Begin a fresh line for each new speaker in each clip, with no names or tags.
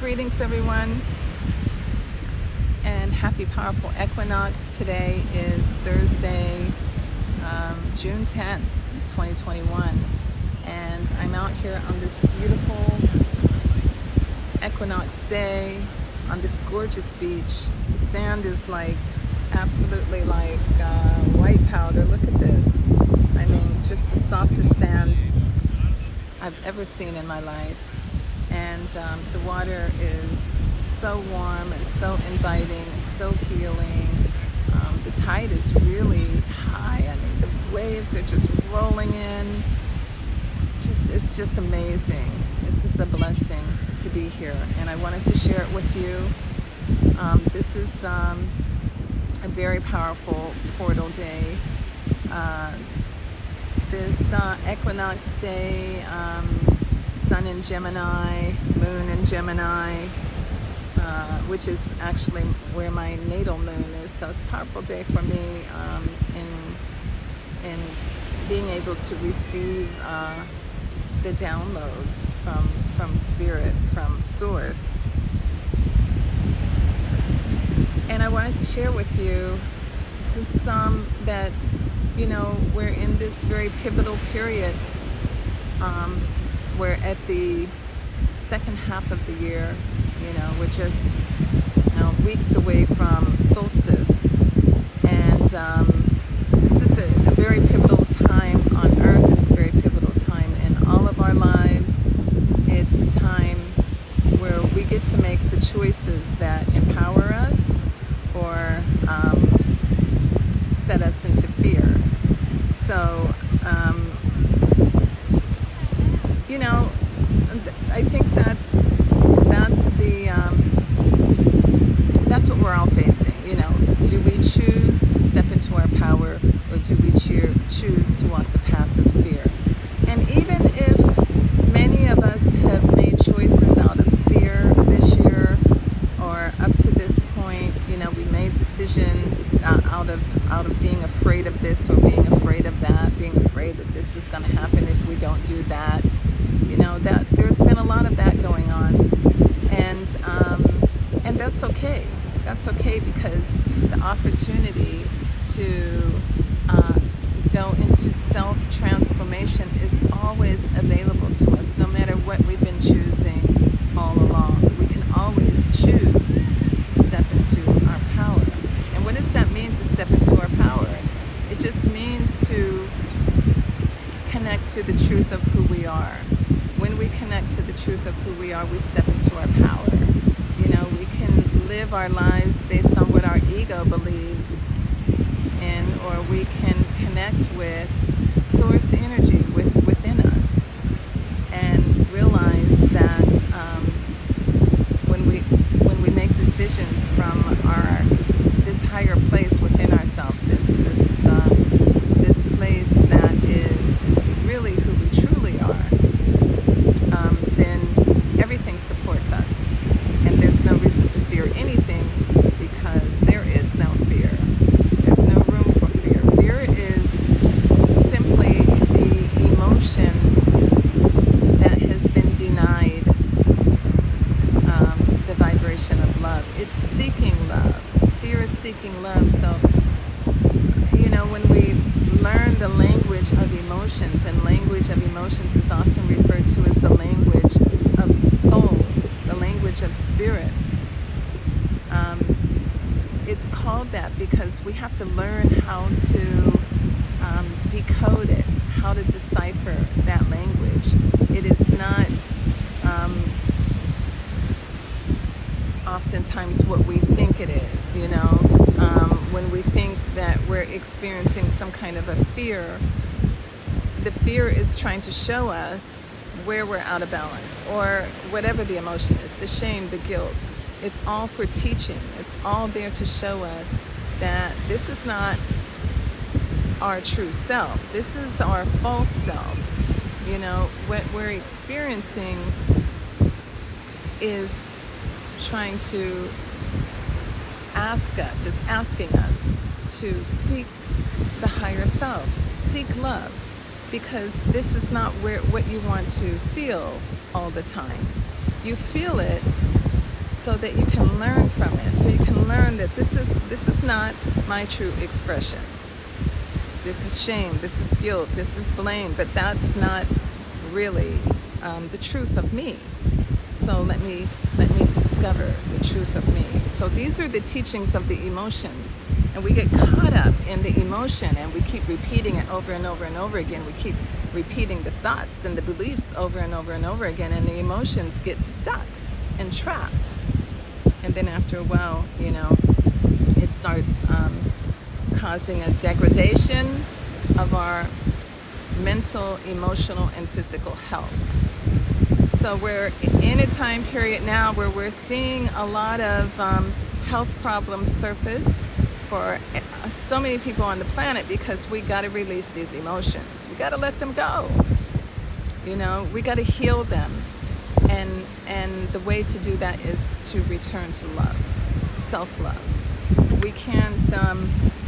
Greetings everyone, and happy powerful equinox. Today is Thursday, June 10th, 2021, and I'm out here on this beautiful equinox day on this gorgeous beach. The sand is like absolutely like white powder. Look at this. I mean, just the softest sand I've ever seen in my life. And the water is so warm and so inviting and so healing. The tide is really high. I mean, the waves are just rolling in. It's just amazing. This is a blessing to be here, and I wanted to share it with you. This is a very powerful portal day. This equinox day, Sun in Gemini, Moon in Gemini, which is actually where my natal moon is. So it's a powerful day for me in being able to receive the downloads from Spirit, from Source. And I wanted to share with you just some that, we're in this very pivotal period. We're at the second half of the year. We're just weeks away from solstice, and this is a very pivotal time on Earth. It's a very pivotal time in all of our lives. It's a time where we get to make the choices that empower us or set us into fear. So I think that's what we're all facing. Do we choose to step into our power, or do we choose to walk the path of fear? And even if many of us have made choices out of fear this year, or up to this point, we made decisions out of being afraid of this or being afraid of that, being afraid that this is going to happen if we don't do that. That there's been a lot of that going on, and that's okay. That's okay, because the opportunity to go into self-transformation is always available to us, no matter what we've been choosing all along. We can always choose to step into our power. And what does that mean, to step into our power? It just means to connect to the truth of who we are. When we connect to the truth of who we are, we step into our power. We can live our lives based on what our ego believes in, or we can connect with source energy within us, and realize that when we make decisions from this higher place within ourselves, this place that is really who we truly are, then everything supports us, and there's no reason to fear anything, because there is no fear. There's no room for fear. Fear is simply the emotion that has been denied the vibration of love. It's seeking love. Fear is seeking love. So, when we learn the language of emotions, and language of emotions is often referred to as the language of the soul, the language of spirit. It's called that because we have to learn how to decode it, how to decipher that language. It is not oftentimes what we think it is. When we think that we're experiencing some kind of a fear, the fear is trying to show us where we're out of balance, or whatever the emotion is, the shame, the guilt. It's all for teaching. It's all there to show us that this is not our true self. This is our false self. What we're experiencing is trying to ask us, it's asking us to seek the higher self, seek love, because this is not what you want to feel all the time. You feel it so that you can learn from it. So you can learn that this is not my true expression. This is shame, this is guilt, this is blame, but that's not really the truth of me. So let me discover the truth of me. So these are the teachings of the emotions, and we get caught up in the emotion, and we keep repeating it over and over and over again. We keep repeating the thoughts and the beliefs over and over and over again, and the emotions get stuck and trapped. And then after a while, it starts causing a degradation of our mental, emotional, and physical health. So we're in a time period now where we're seeing a lot of health problems surface for so many people on the planet, because we got to release these emotions. We got to let them go. We got to heal them. And the way to do that is to return to love, self-love. We can't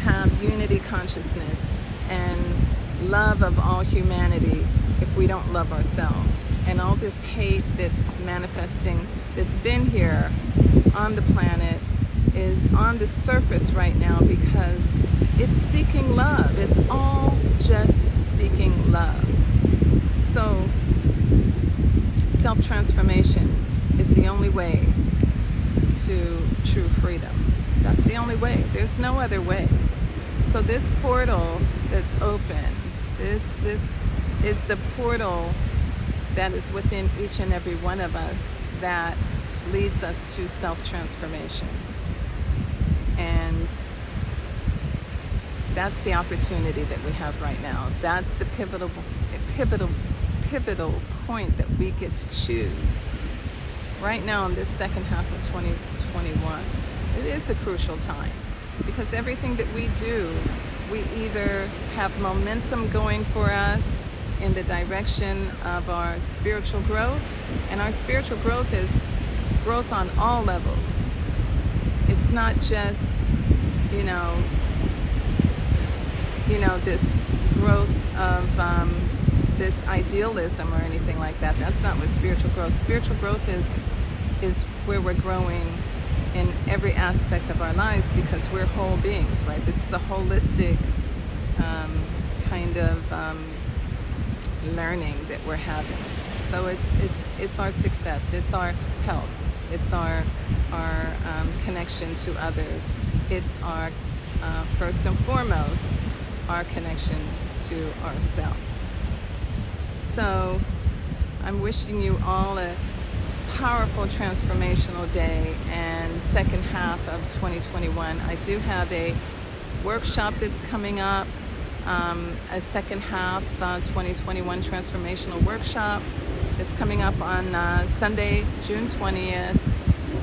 have unity consciousness and love of all humanity if we don't love ourselves. And all this hate that's manifesting, that's been here on the planet, is on the surface right now because it's seeking love. It's all just seeking love. So self-transformation is the only way to true freedom. That's the only way. There's no other way. So this portal that's open, this is the portal that is within each and every one of us that leads us to self-transformation. And that's the opportunity that we have right now. That's the pivotal point that we get to choose right now in this second half of 2021. It is a crucial time because everything that we do, we either have momentum going for us in the direction of our spiritual growth, and our spiritual growth is growth on all levels. It's not just, this growth of this idealism or anything like that. That's not what spiritual growth. Spiritual growth is where we're growing in every aspect of our lives because we're whole beings, right? This is a holistic kind of learning that we're having. So it's our success, it's our health, it's our connection to others, it's our first and foremost our connection to ourselves. So I'm wishing you all a powerful transformational day and second half of 2021. I do have a workshop that's coming up, a second half 2021 transformational workshop that's coming up on Sunday, June 20th.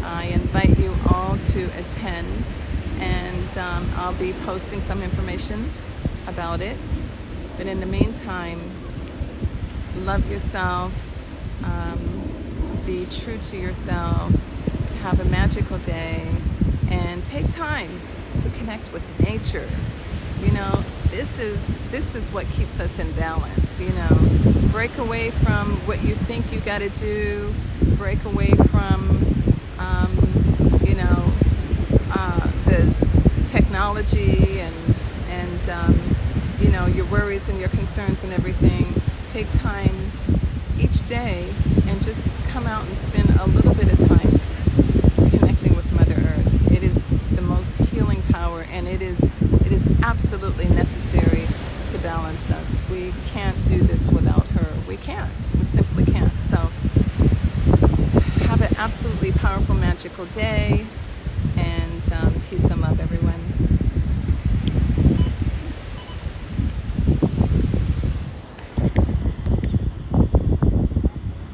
I invite you all to attend, and I'll be posting some information about it. But in the meantime, love yourself, be true to yourself, have a magical day, and take time to connect with nature. This is what keeps us in balance. Break away from what you think you got to do. Break away from the technology and your worries and your concerns and everything. Take time each day and just come out and spend a little bit of time connecting with Mother Earth. It is the most healing power, and it is absolutely necessary to balance us. We can't do this without her. We can't. We simply can't. So have an absolutely powerful, magical day, and peace and love, everyone.